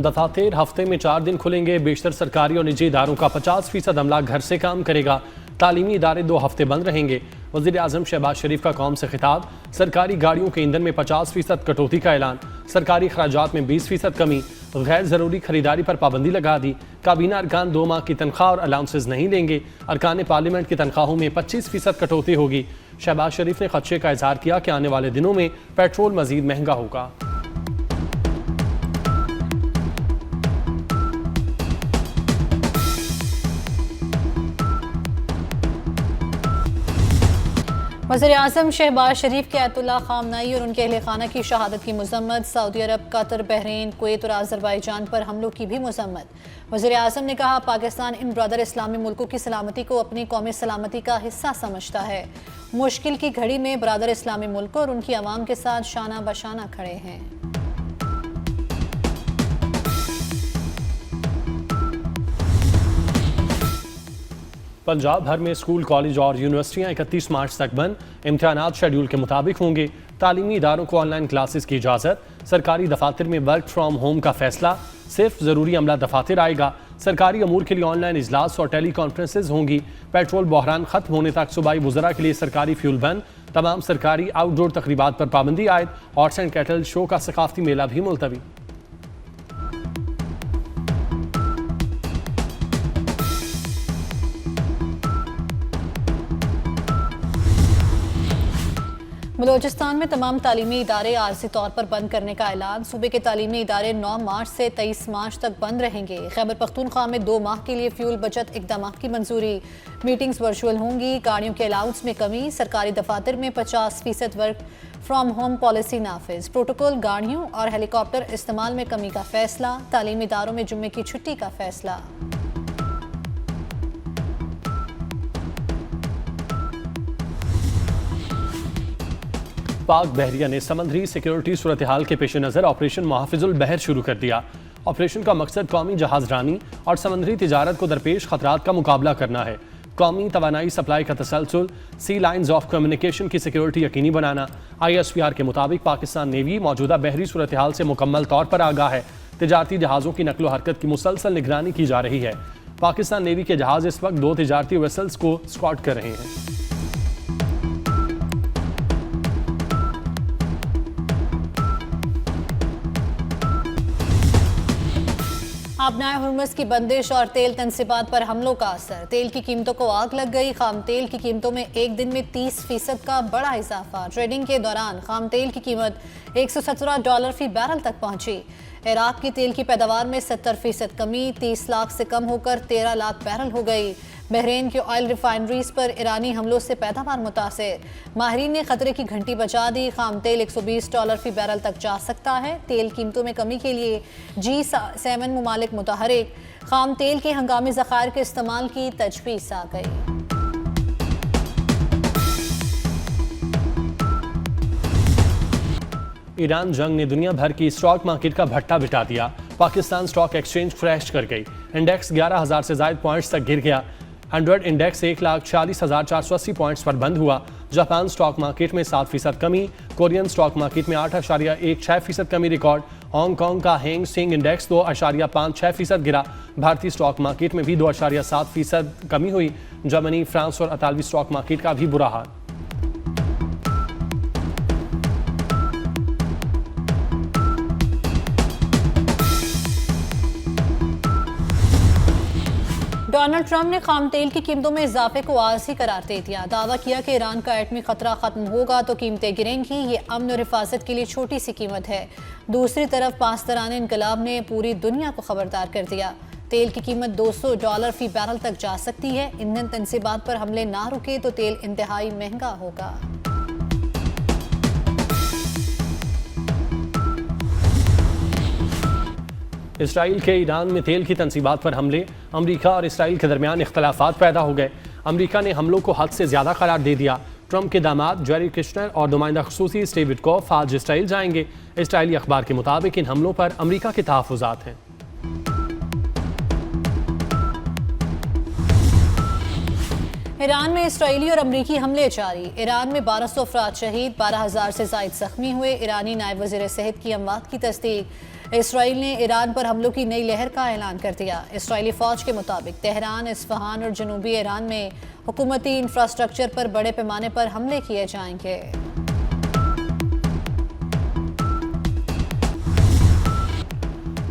दफातर हफ्ते में 4 दिन खुलेंगे। बेशतर सरकारी और निजी इदारों का 50% अमला घर से काम करेगा। तालीमी इदारे 2 हफ्ते बंद रहेंगे। वज़ीर आज़म शहबाज शरीफ का कौम से खिताब। सरकारी गाड़ियों के ईंधन में 50% कटौती का ऐलान। सरकारी खराजात में 20% कमी। गैर ज़रूरी खरीदारी पर पाबंदी लगा दी। काबीना अरकान 2 माह की तनख्वाह और अलाउंसेज नहीं लेंगे। अरकान पार्लियामेंट की तनख्वाहों में 25% कटौती होगी। शहबाज शरीफ ने खदशे का इजहार किया कि आने वाले दिनों में पेट्रोल मजीद महंगा होगा। वज़ीर आज़म शहबाज शरीफ के आयतुल्लाह ख़ामनई और उनके अहले खाना की शहादत की मज़म्मत। सऊदी अरब, कतर, बहरीन, कुवैत और आज़रबाईजान पर हमलों की भी मज़म्मत। वज़ीर आज़म ने कहा, पाकिस्तान इन ब्रदर इस्लामी मुल्कों की सलामती को अपनी कौमी सलामती का हिस्सा समझता है। मुश्किल की घड़ी में ब्रदर इस्लामी मुल्क और उनकी आवाम के साथ शाना बशाना खड़े हैं। पंजाब भर में स्कूल, कॉलेज और यूनिवर्सिटियां 31 मार्च तक बंद। इम्तिहानात शेड्यूल के मुताबिक होंगे। तालीमी इदारों को ऑनलाइन क्लासेस की इजाज़त। सरकारी दफातर में वर्क फ्राम होम का फैसला। सिर्फ ज़रूरी अमला दफातर आएगा। सरकारी अमूर के लिए ऑनलाइन इजलास और टेली कॉन्फ्रेंसेज होंगी। पेट्रोल बहरान खत्म होने तक सूबाई वज़रा के लिए सरकारी फ्यूल बंद। तमाम सरकारी आउटडोर तकरीबात पर पाबंदी आयद। हॉर्स एंड कैटल शो का सकाफती मेला भी मुलतवी। बलोचिस्तान में तमाम तालीमी इदारे आर्जी तौर पर बंद करने का ऐलान। सूबे के तालीमी इदारे 9 मार्च से 23 मार्च तक बंद रहेंगे। खैबर पख्तूनख्वा में 2 माह के लिए फ्यूल बचत इक़दाम की मंजूरी। मीटिंग्स वर्चुअल होंगी। गाड़ियों के अलाउंस में कमी। सरकारी दफातर में 50% वर्क फ्राम होम पॉलिसी नाफिज। प्रोटोकॉल गाड़ियों और हेलीकॉप्टर इस्तेमाल में कमी का फैसला। तालीमी इदारों में जुम्मे की छुट्टी का फैसला। पाक बहरिया ने समंदरी सिक्योरिटी सूरत हाल के पेश नज़र ऑपरेशन मुहाफिजुल बहर शुरू कर दिया। ऑपरेशन का मकसद कौमी जहाजरानी और समंदरी तिजारत को दरपेश खतरात का मुकाबला करना है। कौमी तवानाई सप्लाई का तसलसल, सी लाइन्स ऑफ कम्युनिकेशन की सिक्योरिटी यकीनी बनाना। ISPR के मुताबिक पाकिस्तान नेवी मौजूदा बहरी सूरत हाल से मुकम्मल तौर पर आगाह है। तिजारती जहाज़ों की नकलो हरकत की मुसलसल निगरानी की जा रही है। पाकिस्तान नेवी के जहाज़ इस वक्त 2 तिजारती वेसल्स को स्कॉट कर रहे हैं। अपनाए हुर्मुज़ की बंदिश और तेल तनसीबात पर हमलों का असर। तेल की कीमतों को आग लग गई। खाम तेल की कीमतों में एक दिन में 30% का बड़ा इजाफा। ट्रेडिंग के दौरान खाम तेल की कीमत $117 फी बैरल तक पहुंची। इराक की तेल की पैदावार में 70% कमी। 30 लाख से कम होकर 13 लाख बैरल हो गई। बहरीन की ऑयल रिफाइनरीज पर ईरानी हमलों से पैदावार मुतासिर। माहिरीन ने खतरे की घंटी बजा दी। खाम तेल $120 फी बैरल तक जा सकता है। तेल कीमतों में कमी के लिए G7 मुमालिक मुतहरिक। खाम तेल के हंगामी ज़खायर के इस्तेमाल की तजवीज़ आ गई। ईरान जंग ने दुनिया भर की स्टॉक मार्केट का भट्टा बिठा दिया। पाकिस्तान स्टॉक एक्सचेंज क्रैश कर गई। इंडेक्स 11,000 से ज़ायद पॉइंट्स तक गिर गया। 100 इंडेक्स 1,46,480 पॉइंट्स पर बंद हुआ। जापान स्टॉक मार्केट में 7% कमी। कोरियन स्टॉक मार्केट में 8.16% कमी रिकॉर्ड। हांगकांग का हैंग सेंग इंडेक्स 2.56% गिरा। भारतीय स्टॉक मार्केट में भी 2.7% कमी हुई। जर्मनी, फ्रांस और इतालवी स्टॉक मार्केट का भी बुरा हाल। डोनाल्ड ट्रंप ने खाम तेल की कीमतों में इजाफे को आर्जी करार दे दिया। दावा किया कि ईरान का एटमी खतरा खत्म होगा तो कीमतें गिरेंगी। ये अमन और हिफाजत के लिए छोटी सी कीमत है। दूसरी तरफ पासदारान इनकलाब ने पूरी दुनिया को खबरदार कर दिया। तेल की कीमत $200 फी बैरल तक जा सकती है। ईंधन तनसीबात पर हमले ना रुके तो तेल इंतहाई महंगा होगा। इसराइल के ईरान में तेल की तनसीबात पर हमले। अमरीका और इसराइल के दरमियान इख्तलाफात पैदा हो गए। अमरीका ने हमलों को हद से ज़्यादा करार दे दिया। ट्रंप के दामाद जेरेड कुशनर और नुमाइंदा खुसूसी स्टीव विटकॉफ आज इसराइल जाएंगे। इसराइली अखबार के मुताबिक इन हमलों पर अमरीका के तहफ़्फ़ुज़ात हैं। ईरान में इसराइली और अमरीकी हमले जारी। ईरान में 1200 अफराद शहीद, 12,000 से जायद जख्मी हुए। ईरानी नायब वज़ीर सेहत की अमवात की तस्दीक। इसराइल ने ईरान पर हमलों की नई लहर का ऐलान कर दिया। इसराइली फौज के मुताबिक तेहरान, इस्फहान और जनूबी ईरान में हुकूमती इंफ्रास्ट्रक्चर पर बड़े पैमाने पर हमले किए जाएंगे।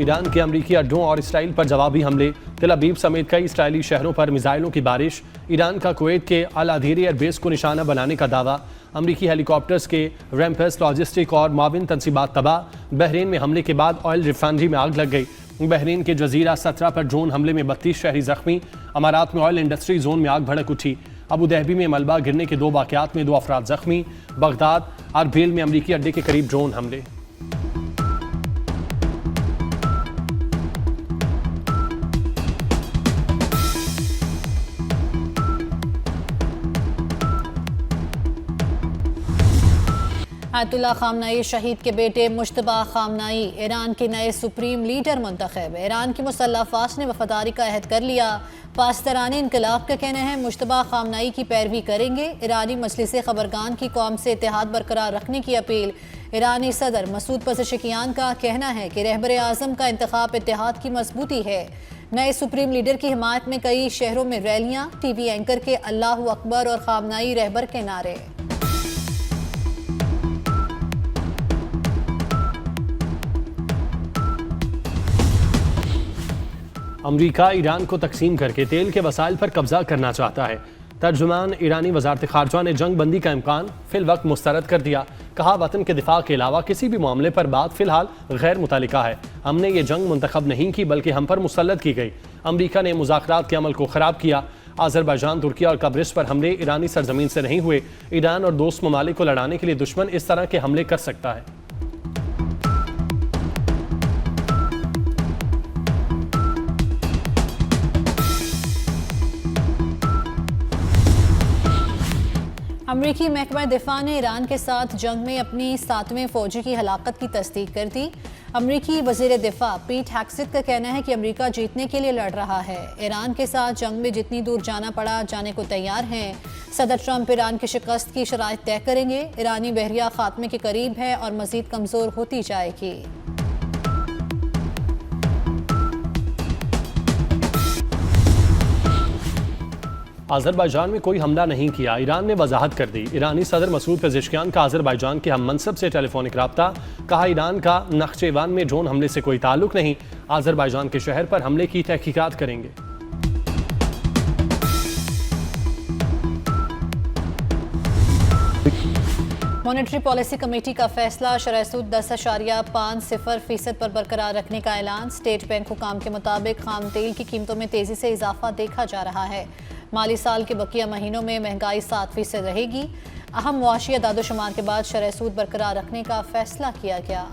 ईरान के अमरीकी अड्डों और इसराइल पर जवाबी हमले। तेल अवीव समेत कई इसराइली शहरों पर मिसाइलों की बारिश। ईरान का कुवैत के अल अधीरी एयरबेस को निशाना बनाने का दावा। अमरीकी हेलीकॉप्टर्स के रैम्पस लॉजिस्टिक और माविन तनसीबात तबाह। बहरीन में हमले के बाद ऑयल रिफाइनरी में आग लग गई। बहरीन के जजीरा 17 पर ड्रोन हमले में 32 शहरी जख्मी। अमारात में ऑयल इंडस्ट्री जोन में आग भड़क उठी। अबू धाबी में मलबा गिरने के 2 वाक़यात में 2 अफराद जख्मी। बगदाद अरबेल में अमरीकी अड्डे के करीब ड्रोन हमले। आयतुल्लाह खामनाई शहीद के बेटे मुश्तबा खामनाई ईरान के नए सुप्रीम लीडर मुंतखब। ईरान की मुसल्लह फ़ौज ने वफादारी का अहद कर लिया। पासदारान इनकलाब का कहना है मुश्तबा खामनाई की पैरवी करेंगे। ईरानी मजलिस खबरगान की कौम से इत्तेहाद बरकरार रखने की अपील। ईरानी सदर मसूद पज़ेश्कियान का कहना है कि रहबर आज़म का इंतखाब इत्तेहाद की मजबूती है। नए सुप्रीम लीडर की हिमायत में कई शहरों में रैलियाँ, टीवी एंकर के अल्लाहु अकबर और खामनाई रहबर के नारे। अमरीका ईरान को तकसीम करके तेल के वसाइल पर कब्जा करना चाहता है। तर्जुमान ईरानी वजारत खारजा ने जंग बंदी का इम्कान फिल वक्त मुस्तरद कर दिया। कहा वतन के दिफा के अलावा किसी भी मामले पर बात फिलहाल गैर मुतल्लिका है। हमने ये जंग मुंतखब नहीं की बल्कि हम पर मुसल्लत की गई। अमरीका ने मुज़ाकरात के अमल को ख़राब किया। आज़रबाईजान, तुर्की और कब्रिस पर हमले ईरानी सरजमीन से नहीं हुए। ईरान और दोस्त ममालिक को लड़ाने के लिए दुश्मन इस तरह के हमले कर सकता है। अमरीकी महकमा दिफा ने ईरान के साथ जंग में अपनी 7वें फौजी की हलाकत की तस्दीक कर दी। अमरीकी वज़ीर दिफा पीट हेक्सेट का कहना है कि अमरीका जीतने के लिए लड़ रहा है। ईरान के साथ जंग में जितनी दूर जाना पड़ा जाने को तैयार हैं। सदर ट्रंप ईरान की शिकस्त की शराइत तय करेंगे। ईरानी बहरिया खात्मे के करीब है और मजीद कमज़ोर होती जाएगी। आज़रबाईजान में कोई हमला नहीं किया, ईरान ने वजाहत कर दी। ईरानी सदर मसूद पेज़ेश्कियान का आज़रबाईजान के हम मनसब से टेलीफोनिक रब्ता। कहा ईरान का नख्चेवान में ड्रोन हमले से कोई ताल्लुक नहीं। आज़रबाईजान के शहर पर हमले की तहकीकात करेंगे। मॉनेटरी पॉलिसी कमेटी का फैसला शरह सूद 10.50% पर बरकरार रखने का ऐलान। स्टेट बैंक हुकाम के मुताबिक खाम तेल की कीमतों में तेजी से इजाफा देखा जा रहा है। माली साल के बकिया महीनों में महंगाई 7% रहेगी। अहम मुआशी अदादोशुमार के बाद शरह सूद बरकरार रखने का फैसला किया गया।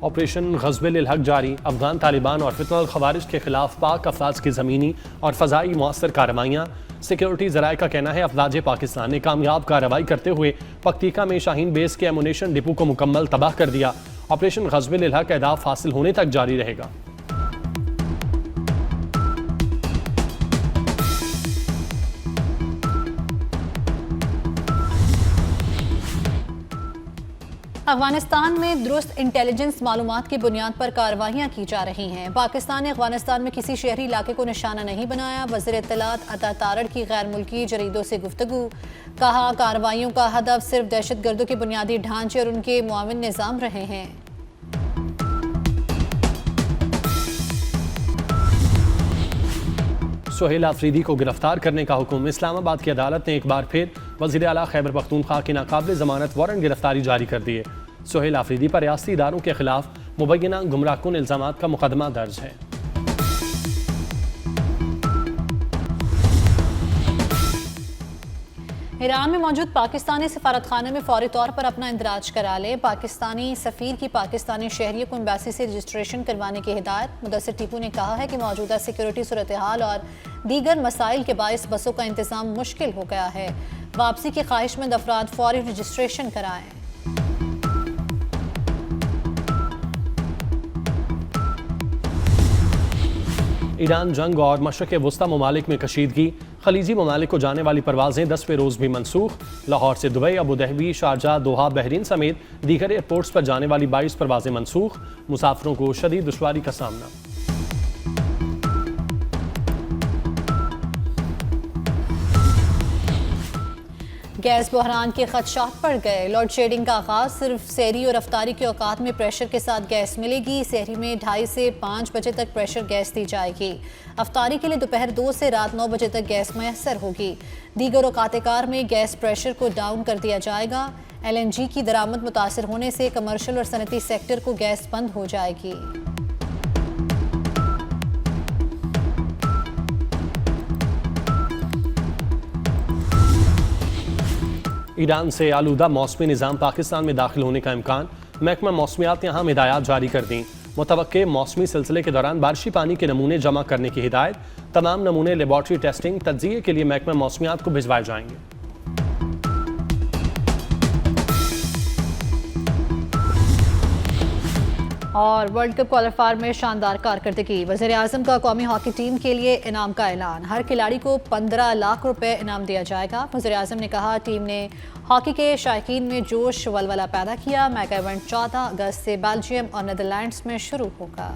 ऑपरेशन ग़ज़्व-ए हक़ जारी। अफगान तालिबान और फितनल ख़वारिज के खिलाफ पाक अफवाज की ज़मीनी और फ़ज़ाई मुअस्सर कार्रवाइयाँ। सिक्योरिटी ज़राए का कहना है अफवाज पाकिस्तान ने कामयाब कार्रवाई करते हुए पक्तिका में शाहीन बेस के एमुनेशन डिपो को मुकम्मल तबाह कर दिया। ऑपरेशन ग़ज़्व-ए हक़ अहदाफ हासिल होने तक जारी रहेगा। अफगानिस्तान में दुरुस्त इंटेलिजेंस मालूमात की बुनियाद पर कार्रवाइयाँ की जा रही हैं। पाकिस्तान ने अफगानिस्तान में किसी शहरी इलाके को निशाना नहीं बनाया। वज़ीर इत्तलात अता तारड़ की गैर मुल्की जरीदों से गुफ्तगू। कहा कार्रवाइयों का हदफ सिर्फ दहशतगर्दों के बुनियादी ढांचे और उनके मुआविन निज़ाम रहे हैं। सुहेल आफरीदी को गिरफ्तार करने का हुक्म। इस्लामाबाद की अदालत ने एक बार फिर वज़ीर आला खैबर पख्तूनख्वा की नाकाबिल ज़मानत वारंट गिरफ्तारी जारी कर दी है। सुहेल आफरीदी पर रियासती इदारों के खिलाफ मुबैना गुमराहकुन इल्ज़ामात का मुकदमा दर्ज है। ईरान में मौजूद पाकिस्तानी सफारतखाने में फौरी तौर पर अपना इंदराज करा ले। पाकिस्तानी सफ़ीर की पाकिस्तानी शहरियों को एम्बेसी से रजिस्ट्रेशन करवाने की हिदायत। मुदस्सिर टीपू ने कहा है कि मौजूदा सिक्योरिटी सूरत हाल और दीगर मसाइल के बायस बसों का इंतज़ाम मुश्किल हो गया है। वापसी की ख्वाहिशमंद अफराद फौरी रजिस्ट्रेशन कराएं। ईरान जंग और मशरक़ वस्ता ममालिक में कशीदगी, खलीजी ममालिक को जाने वाली परवाजें 10वें रोज़ भी मनसूख। लाहौर से दुबई, अबू धाबी, शारजा, दोहा, बहरीन समेत दीगर एयरपोर्ट्स पर जाने वाली 22 परवाजें मनसूख। मुसाफिरों को शदीद दुश्वारी का सामना। गैस बहरान के खदशात बढ़ गए। लोड शेडिंग का आगाज, सिर्फ सहरी और अफ्तारी के औकात में प्रेशर के साथ गैस मिलेगी। सहरी में 2:30 से 5 बजे तक प्रेशर गैस दी जाएगी। अफ्तारी के लिए दोपहर 2 से रात 9 बजे तक गैस मैसर होगी। दीगर औकात कार में गैस प्रेशर को डाउन कर दिया जाएगा। LNG की दरामद मुतासर होने से कमर्शियल और सनती सेक्टर को गैस बंद हो जाएगी। ईरान से आलूदा मौसमी निज़ाम पाकिस्तान में दाखिल होने का इम्कान, महकमा मौसमियात ने अहम हिदायत जारी कर दी। मुतवक्के मौसमी सिलसिले के दौरान बारिशी पानी के नमूने जमा करने की हिदायत। तमाम नमूने लेबॉर्ट्री टेस्टिंग तज्जिए के लिए महकमा मौसमियात को भिजवाए जाएंगे। और वर्ल्ड कप क्वालिफायर में शानदार कारकर्दगी, वज़ीर आज़म का कौमी हॉकी टीम के लिए इनाम का ऐलान। हर खिलाड़ी को 15 लाख रुपए इनाम दिया जाएगा। वज़ीर आज़म ने कहा, टीम ने हॉकी के शायकीन में जोश वलवला पैदा किया। मेगा इवेंट 14 अगस्त से बेल्जियम और नीदरलैंड्स में शुरू होगा।